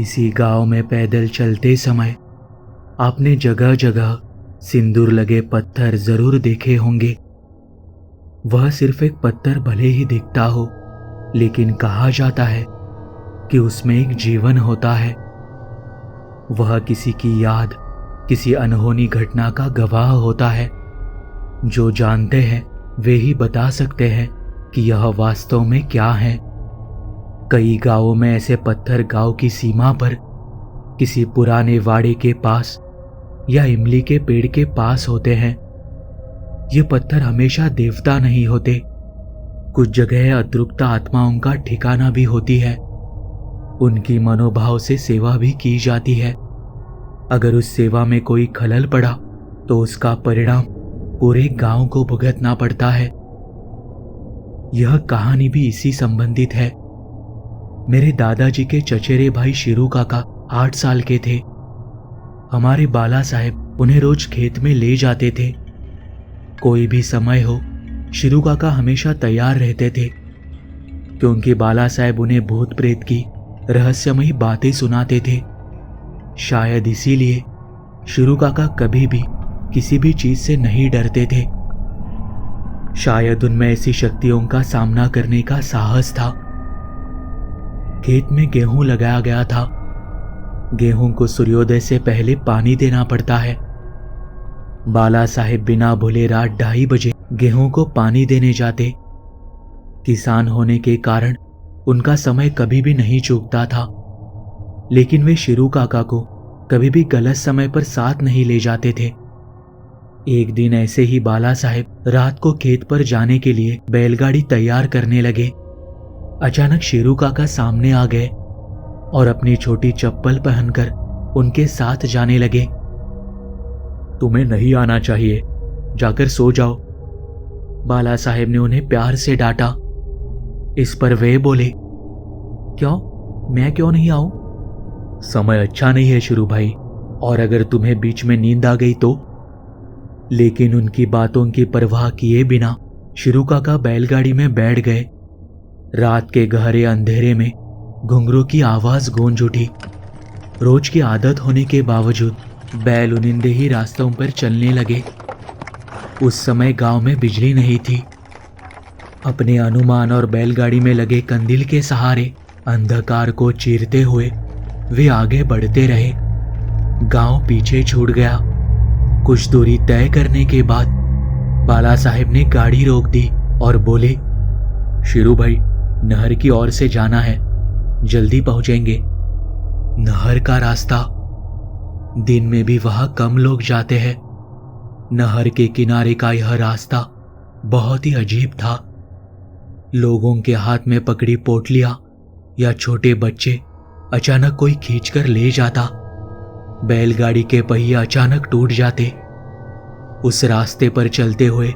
किसी गांव में पैदल चलते समय आपने जगह जगह सिंदूर लगे पत्थर जरूर देखे होंगे। वह सिर्फ एक पत्थर भले ही दिखता हो, लेकिन कहा जाता है कि उसमें एक जीवन होता है। वह किसी की याद, किसी अनहोनी घटना का गवाह होता है। जो जानते हैं वे ही बता सकते हैं कि यह वास्तव में क्या है। कई गांवों में ऐसे पत्थर गांव की सीमा पर, किसी पुराने वाड़े के पास या इमली के पेड़ के पास होते हैं। ये पत्थर हमेशा देवता नहीं होते। कुछ जगह अतृप्त आत्माओं का ठिकाना भी होती है। उनकी मनोभाव से सेवा भी की जाती है। अगर उस सेवा में कोई खलल पड़ा तो उसका परिणाम पूरे गांव को भुगतना पड़ता है। यह कहानी भी इसी संबंधित है। मेरे दादाजी के चचेरे भाई शिरू काका 8 साल के थे। हमारे बाला साहेब उन्हें रोज खेत में ले जाते थे। कोई भी समय हो, शिरू काका हमेशा तैयार रहते थे, क्योंकि बाला साहेब उन्हें भूत प्रेत की रहस्यमयी बातें सुनाते थे। शायद इसीलिए शिरू काका कभी भी किसी भी चीज से नहीं डरते थे। शायद उनमें ऐसी शक्तियों का सामना करने का साहस था। खेत में गेहूं लगाया गया था। गेहूं को सूर्योदय से पहले पानी देना पड़ता है। बाला साहेब बिना भूले रात 2:30 बजे गेहूं को पानी देने जाते। किसान होने के कारण उनका समय कभी भी नहीं चूकता था, लेकिन वे शिरू काका को कभी भी गलत समय पर साथ नहीं ले जाते थे। एक दिन ऐसे ही बाला साहेब रात को खेत पर जाने के लिए बैलगाड़ी तैयार करने लगे। अचानक शिरू काका सामने आ गए और अपनी छोटी चप्पल पहनकर उनके साथ जाने लगे। तुम्हें नहीं आना चाहिए, जाकर सो जाओ, बाला साहेब ने उन्हें प्यार से डांटा। इस पर वे बोले, क्यों, मैं क्यों नहीं आऊं? समय अच्छा नहीं है शिरू भाई, और अगर तुम्हें बीच में नींद आ गई तो? लेकिन उनकी बातों की परवाह किए बिना शिरू काका बैलगाड़ी में बैठ गए। रात के गहरे अंधेरे में घुंघरू की आवाज गूंज उठी। रोज की आदत होने के बावजूद बैल उनिंदे ही रास्तों पर चलने लगे। उस समय गांव में बिजली नहीं थी। अपने अनुमान और बैलगाड़ी में लगे कंदील के सहारे अंधकार को चीरते हुए वे आगे बढ़ते रहे। गांव पीछे छूट गया। कुछ दूरी तय करने के बाद बाला साहेब ने गाड़ी रोक दी और बोले, शिरू भाई, नहर की ओर से जाना है, जल्दी पहुंचेंगे। नहर का रास्ता, दिन में भी वहां कम लोग जाते हैं। नहर के किनारे का यह रास्ता बहुत ही अजीब था। लोगों के हाथ में पकड़ी पोटलियां या छोटे बच्चे अचानक कोई खींचकर ले जाता। बैलगाड़ी के पहिए अचानक टूट जाते। उस रास्ते पर चलते हुए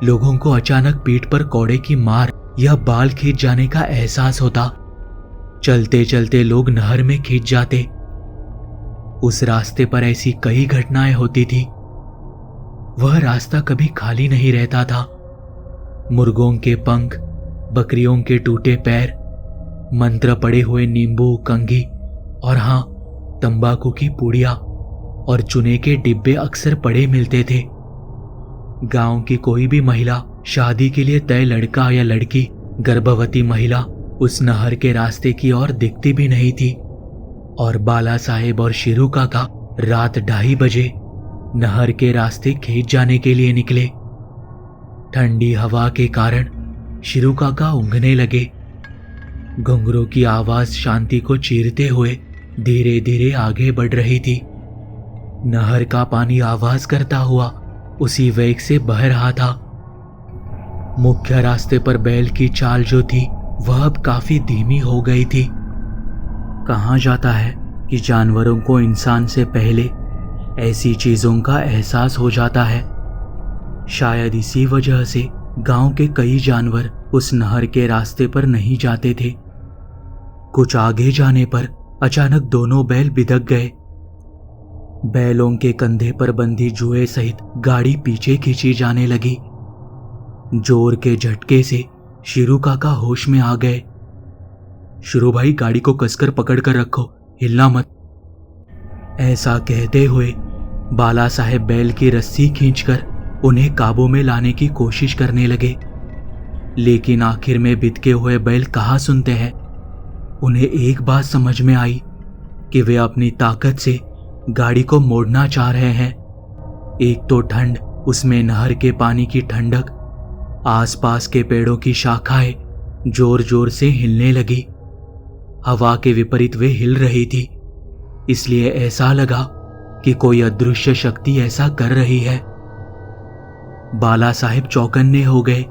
लोगों को अचानक पीठ पर कौड़े की मार या बाल खींच जाने का एहसास होता। चलते चलते लोग नहर में खींच जाते। उस रास्ते पर ऐसी कई घटनाएं होती थी। वह रास्ता कभी खाली नहीं रहता था। मुर्गों के पंख, बकरियों के टूटे पैर, मंत्र पड़े हुए नींबू, कंघी और हाँ, तंबाकू की पुड़िया और चूने के डिब्बे अक्सर पड़े मिलते थे। गांव की कोई भी महिला, शादी के लिए तय लड़का या लड़की, गर्भवती महिला उस नहर के रास्ते की ओर दिखती भी नहीं थी। और बाला साहेब और शिरू काका रात 2:30 बजे नहर के रास्ते खेत जाने के लिए निकले। ठंडी हवा के कारण शिरू काका ऊँघने लगे। घुंघरू की आवाज शांति को चीरते हुए धीरे धीरे आगे बढ़ रही थी। नहर का पानी आवाज करता हुआ उसी वेग से बह रहा था। मुख्य रास्ते पर बैल की चाल जो थी वह अब काफी धीमी हो गई थी। कहा जाता है कि जानवरों को इंसान से पहले ऐसी चीजों का एहसास हो जाता है। शायद इसी वजह से गांव के कई जानवर उस नहर के रास्ते पर नहीं जाते थे। कुछ आगे जाने पर अचानक दोनों बैल बिदक गए। बैलों के कंधे पर बंधी जुए सहित गाड़ी पीछे खींची जाने लगी। जोर के झटके से शिरू काका होश में आ गए। शिरू भाई, गाड़ी को कसकर पकड़ कर रखो, हिलना मत। ऐसा कहते हुए बाला साहेब बैल की रस्सी खींचकर उन्हें काबू में लाने की कोशिश करने लगे, लेकिन आखिर में बितके हुए बैल कहाँ सुनते हैं। उन्हें एक बात समझ में आई कि वे अपनी ताकत से गाड़ी को मोड़ना चाह रहे हैं। एक तो ठंड, उसमें नहर के पानी की ठंडक, आसपास के पेड़ों की शाखाएं जोर जोर से हिलने लगी। हवा के विपरीत वे हिल रही थी, इसलिए ऐसा लगा कि कोई अदृश्य शक्ति ऐसा कर रही है। बाला साहेब चौकन्ने हो गए।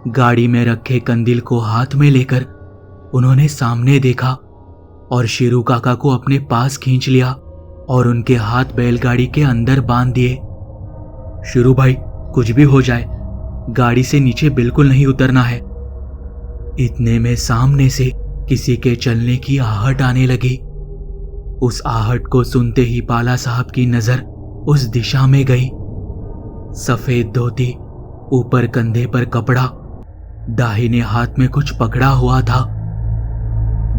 गाड़ी में रखे कंदील को हाथ में लेकर उन्होंने सामने देखा और शिरू काका को अपने पास खींच लिया और उनके हाथ बैलगाड़ी के अंदर बांध दिए। शिरू भाई, कुछ भी हो जाए, गाड़ी से नीचे बिल्कुल नहीं उतरना है। इतने में सामने से किसी के चलने की आहट आने लगी। उस आहट को सुनते ही बाला साहब की नजर उस दिशा में गई। सफेद धोती, ऊपर कंधे पर कपड़ा, दाहिने हाथ में कुछ पकड़ा हुआ था।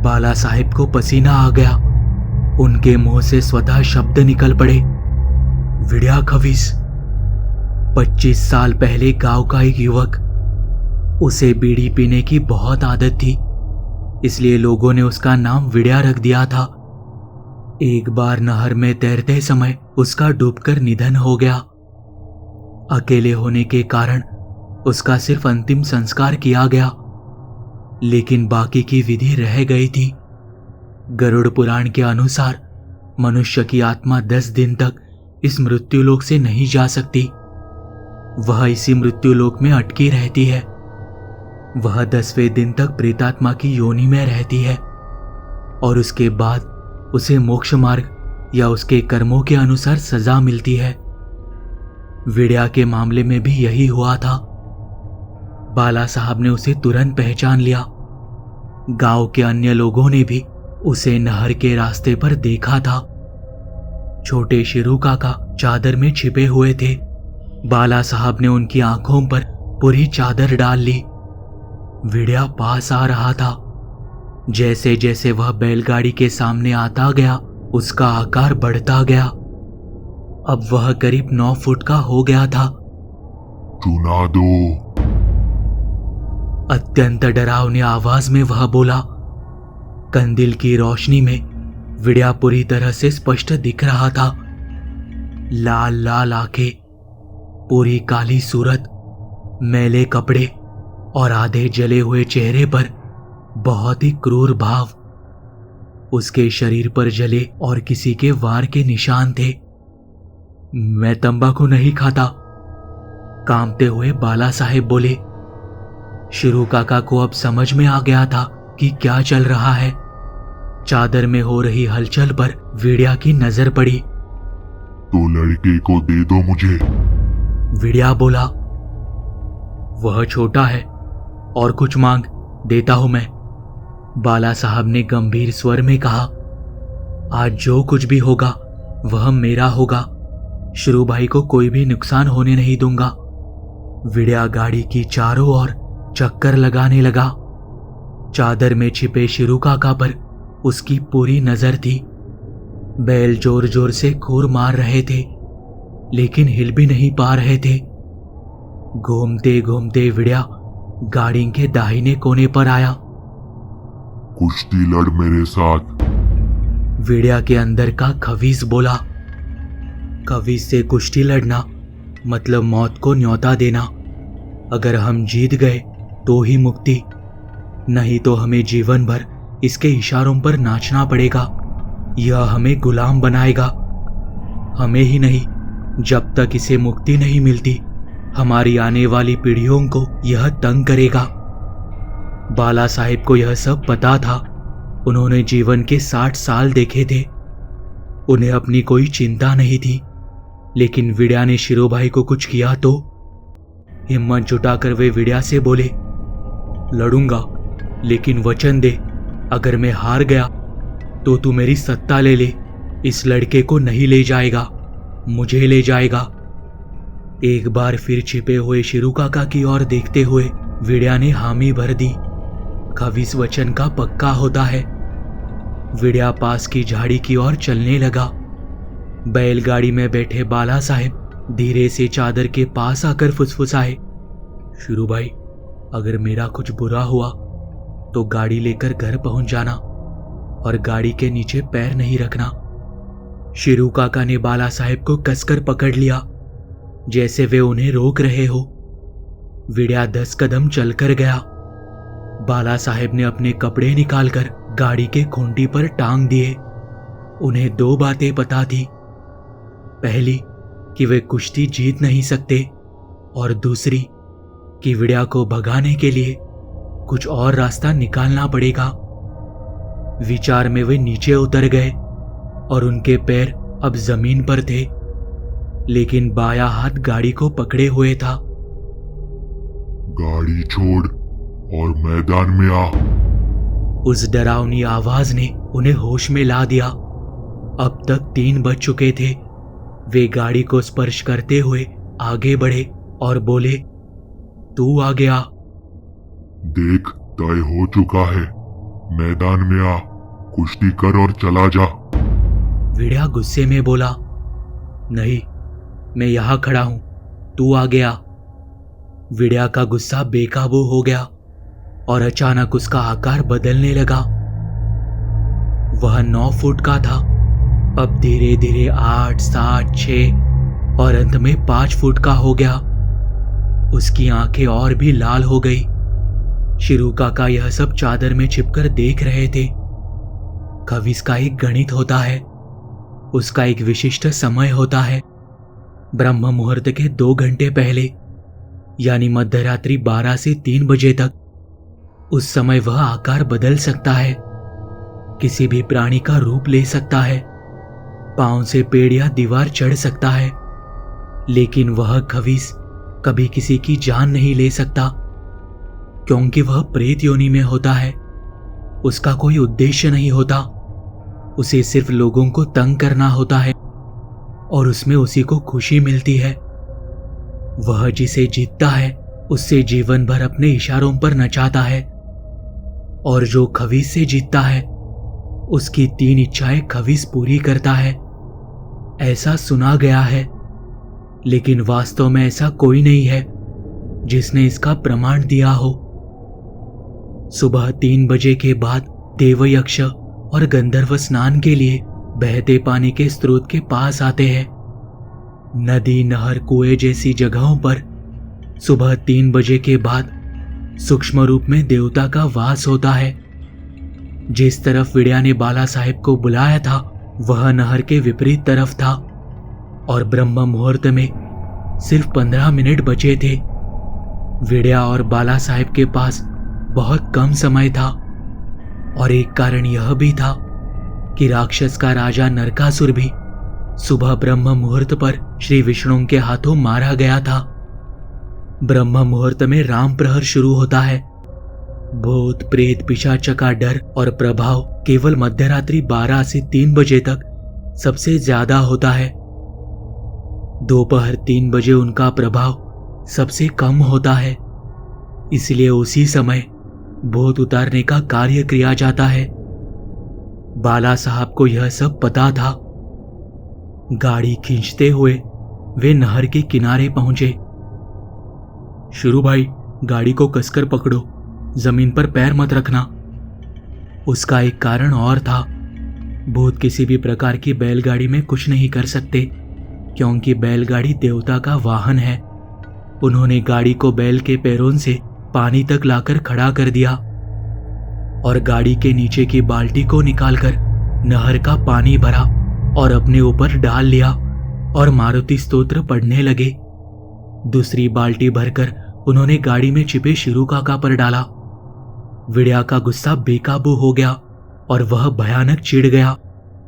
बाला साहब को पसीना आ गया। उनके मुंह से स्वतः शब्द निकल पड़े, विड्या खवीस। 25 साल पहले गांव का एक युवक, उसे बीड़ी पीने की बहुत आदत थी, इसलिए लोगों ने उसका नाम विड्या रख दिया था। एक बार नहर में तैरते समय उसका डूबकर निधन हो गया। अकेले होने के कारण उसका सिर्फ अंतिम संस्कार किया गया, लेकिन बाकी की विधि रह गई थी। गरुड़ पुराण के अनुसार मनुष्य की आत्मा 10 दिन तक इस मृत्युलोक से नहीं जा सकती। वह इसी मृत्युलोक में अटकी रहती है। वह 10वें दिन तक प्रेतात्मा की योनि में रहती है और उसके बाद उसे मोक्ष मार्ग या उसके कर्मों के अनुसार सजा मिलती है। विड्या के मामले में भी यही हुआ था। बाला साहब ने उसे तुरंत पहचान लिया। गांव के अन्य लोगों ने भी उसे नहर के रास्ते पर देखा था। छोटे शिरू काका चादर में छिपे हुए थे। बाला साहब ने उनकी आंखों पर पूरी चादर डाल ली। विड्या पास आ रहा था। जैसे जैसे वह बैलगाड़ी के सामने आता गया, उसका आकार बढ़ता गया। अब वह करीब 9 फुट का हो गया था। चुना दो। अत्यंत डरावनी आवाज में वह बोला। कंदील की रोशनी में विड्या पूरी तरह से स्पष्ट दिख रहा था। लाल लाल आंखें, पूरी काली सूरत, मैले कपड़े और आधे जले हुए चेहरे पर बहुत ही क्रूर भाव। उसके शरीर पर जले और किसी के वार के निशान थे। मैं तंबाकू नहीं खाता, कांपते हुए बाला साहेब बोले। शिरू काका को अब समझ में आ गया था कि क्या चल रहा है। चादर में हो रही हलचल पर विड्या की नजर पड़ी। तो लड़के को दे दो मुझे। विड्या बोला। वह छोटा है और कुछ मांग, देता हूं मैं। बाला साहब ने गंभीर स्वर में कहा। आज जो कुछ भी होगा वह मेरा होगा। शिरू भाई को कोई भी नुकसान होने नहीं दूंगा। विड्या गाड़ी की चारों ओर चक्कर लगाने लगा। चादर में छिपे शिरू काका पर उसकी पूरी नजर थी। बैल जोर जोर से खूर मार रहे थे, लेकिन हिल भी नहीं पा रहे थे। घूमते घूमते विड्या गाड़ी के दाहिने कोने पर आया। कुश्ती लड़ मेरे साथ। विड्या के अंदर का खवीस बोला। खवीस से कुश्ती लड़ना मतलब मौत को न्योता देना। अगर हम जीत गए तो ही मुक्ति, नहीं तो हमें जीवन भर इसके इशारों पर नाचना पड़ेगा। यह हमें गुलाम बनाएगा। हमें ही नहीं, जब तक इसे मुक्ति नहीं मिलती हमारी आने वाली पीढ़ियों को यह तंग करेगा। बाला साहेब को यह सब पता था। उन्होंने जीवन के 60 साल देखे थे। उन्हें अपनी कोई चिंता नहीं थी, लेकिन विड्या ने शिरू भाई को कुछ किया तो। हिम्मत जुटाकर वे विड्या से बोले, लड़ूंगा, लेकिन वचन दे, अगर मैं हार गया तो तू मेरी सत्ता ले ले। इस लड़के को नहीं ले जाएगा, मुझे ले जाएगा। एक बार फिर छिपे हुए शिरू काका की ओर देखते हुए विड्या ने हामी भर दी। खवीस वचन का पक्का होता है। विड्या पास की झाड़ी की ओर चलने लगा। बैलगाड़ी में बैठे बाला साहेब धीरे से चादर के पास आकर फुसफुसाए, शिरू भाई, अगर मेरा कुछ बुरा हुआ तो गाड़ी लेकर घर पहुंच जाना और गाड़ी के नीचे पैर नहीं रखना। शिरू काका ने बाला साहेब को कसकर पकड़ लिया, जैसे वे उन्हें रोक रहे हो। विड्या 10 कदम चलकर गया। बाला साहेब ने अपने कपड़े निकालकर गाड़ी के खूंटी पर टांग दिए। उन्हें 2 बातें पता थी। पहली कि वे कुश्ती जीत नहीं सकते, और दूसरी कि विड्या को भगाने के लिए कुछ और रास्ता निकालना पड़ेगा। विचार में वे नीचे उतर गए और उनके पैर अब जमीन पर थे, लेकिन बाया हाथ गाड़ी को पकड़े हुए था। गाड़ी छोड़ और मैदान में आ। उस डरावनी आवाज ने उन्हें होश में ला दिया। अब तक 3 बज चुके थे। वे गाड़ी को स्पर्श करते हुए आगे बढ़े और बोले, तू आ गया। देख, तय हो चुका है। मैदान में आ, कुश्ती कर और चला जा। विड्या गुस्से में बोला, नहीं, मैं यहां खड़ा हूं, तू आ गया। विड्या का गुस्सा बेकाबू हो गया और अचानक उसका आकार बदलने लगा। वह 9 फुट का था, अब धीरे धीरे 8, 7, 6 और अंत में 5 फुट का हो गया। उसकी आंखें और भी लाल हो गई। शिरू काका यह सब चादर में छिपकर देख रहे थे। खवीस का एक गणित होता है, उसका एक विशिष्ट समय होता है। ब्रह्म मुहूर्त के 2 घंटे पहले, यानी मध्यरात्रि 12 से 3 बजे तक, उस समय वह आकार बदल सकता है, किसी भी प्राणी का रूप ले सकता है, पांव से पेड़ या दीवार चढ़ सकता है, लेकिन वह खवीस कभी किसी की जान नहीं ले सकता, क्योंकि वह प्रेत योनि में होता है। उसका कोई उद्देश्य नहीं होता, उसे सिर्फ लोगों को तंग करना होता है और उसमें उसी को खुशी मिलती है। वह जिसे जीतता है उससे जीवन भर अपने इशारों पर नचाता है, और जो खवीस से जीतता है उसकी 3 इच्छाएं खवीस पूरी करता है। ऐसा सुना गया है, लेकिन वास्तव में ऐसा कोई नहीं है जिसने इसका प्रमाण दिया हो। सुबह 3 बजे के बाद देवयक्ष और गंधर्व स्नान के लिए बहते पानी के स्रोत के पास आते हैं। नदी, नहर, कुएं जैसी जगहों पर सुबह 3 बजे के बाद सूक्ष्म रूप में देवता का वास होता है। जिस तरफ विड्या ने बाला साहेब को बुलाया था वह नहर के विपरीत तरफ था, और ब्रह्म मुहूर्त में सिर्फ 15 मिनट बचे थे। विड्या और बाला साहेब के पास बहुत कम समय था, और एक कारण यह भी था कि राक्षस का राजा नरकासुर भी सुबह ब्रह्म मुहूर्त पर श्री विष्णु के हाथों मारा गया था। ब्रह्म मुहूर्त में राम प्रहर शुरू होता है। भूत, प्रेत, पिशाच का डर और प्रभाव केवल मध्यरात्रि 12 से 3 बजे तक सबसे ज्यादा होता है। दोपहर 3 बजे उनका प्रभाव सबसे कम होता है, इसलिए उसी समय भूत उतारने का कार्य किया जाता है। बाला साहब को यह सब पता था। गाड़ी खींचते हुए वे नहर के किनारे पहुंचे। शुरू भाई, गाड़ी को कसकर पकड़ो, जमीन पर पैर मत रखना। उसका एक कारण और था। भूत किसी भी प्रकार की बैलगाड़ी में कुछ नहीं कर सकते, क्योंकि बैलगाड़ी देवता का वाहन है। उन्होंने गाड़ी को बैल के पैरों से पानी तक लाकर खड़ा कर दिया और गाड़ी के नीचे की बाल्टी को निकालकर नहर का पानी भरा और अपने ऊपर डाल लिया और मारुति स्तोत्र पढ़ने लगे। दूसरी बाल्टी भरकर उन्होंने गाड़ी में छिपे शिरू काका पर डाला। विड्या का गुस्सा बेकाबू हो गया और वह भयानक चिढ़ गया,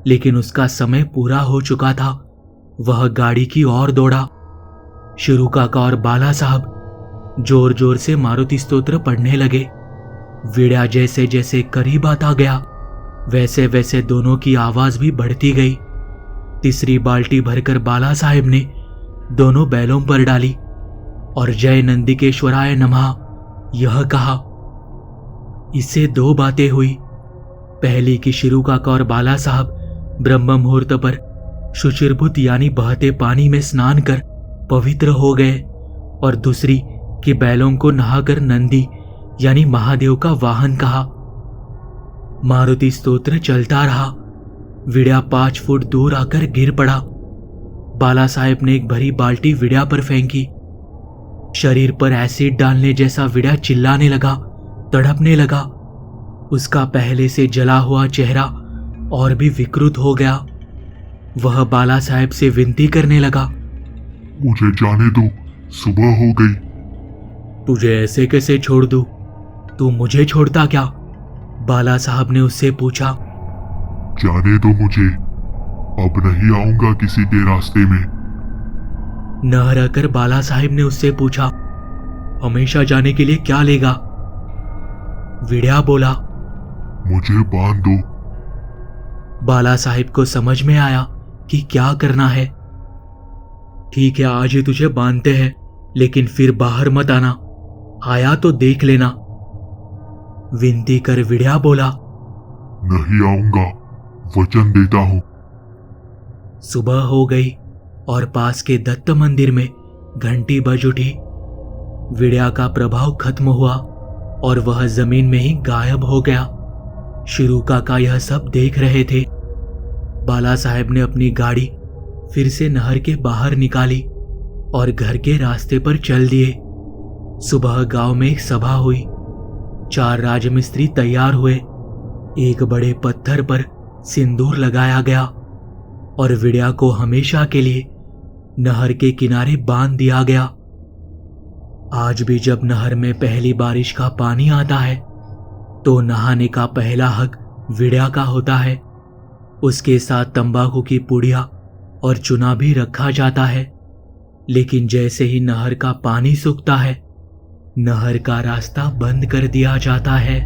लेकिन उसका समय पूरा हो चुका था। वह गाड़ी की ओर दौड़ा। शिरू काका और बाला साहब जोर जोर से मारुति स्तोत्र पढ़ने लगे। विड्या जैसे जैसे करीब आता गया वैसे वैसे दोनों की आवाज भी बढ़ती गई। तीसरी बाल्टी भरकर बाला साहेब ने दोनों बैलों पर डाली और जय नंदिकेश्वराय नमः यह कहा। इससे 2 बातें हुई। पहली की शिरू काका और बाला साहब ब्रह्म मुहूर्त पर शुचिरभूत यानी बहते पानी में स्नान कर पवित्र हो गए और दूसरी कि बैलों को नहाकर नंदी यानी महादेव का वाहन कहा। मारुति स्तोत्र चलता रहा। विड्या 5 फुट दूर आकर गिर पड़ा। बाला साहेब ने एक भरी बाल्टी विड्या पर फेंकी। शरीर पर एसिड डालने जैसा विड्या चिल्लाने लगा, तड़पने लगा। उसका पहले से जला हुआ चेहरा और भी विकृत हो गया। वह बाला साहेब से विनती करने लगा, मुझे जाने दो, सुबह हो गई। तुझे ऐसे कैसे छोड़ दूं? तू मुझे छोड़ता क्या? बाला साहब ने उससे पूछा। जाने दो मुझे, अब नहीं आऊंगा किसी के रास्ते में। न रहकर बाला साहिब ने उससे पूछा, हमेशा जाने के लिए क्या लेगा? विड्या बोला, मुझे बांध दो। बाला साहिब को समझ में आया कि क्या करना है। ठीक है, आज ही तुझे बांधते हैं, लेकिन फिर बाहर मत आना, आया तो देख लेना। विनती कर विड्या बोला, नहीं आऊंगा, वचन देता हूं। सुबह हो गई और पास के दत्त मंदिर में घंटी बज उठी। विड्या का प्रभाव खत्म हुआ और वह जमीन में ही गायब हो गया। शिरू काका यह सब देख रहे थे। बाला साहेब ने अपनी गाड़ी फिर से नहर के बाहर निकाली और घर के रास्ते पर चल दिए। सुबह गांव में एक सभा हुई। 4 राजमिस्त्री तैयार हुए। एक बड़े पत्थर पर सिंदूर लगाया गया और विड्या को हमेशा के लिए नहर के किनारे बांध दिया गया। आज भी जब नहर में पहली बारिश का पानी आता है तो नहाने का पहला हक विड्या का होता है। उसके साथ तंबाकू की पुड़िया और चुना भी रखा जाता है। लेकिन जैसे ही नहर का पानी सूखता है, नहर का रास्ता बंद कर दिया जाता है।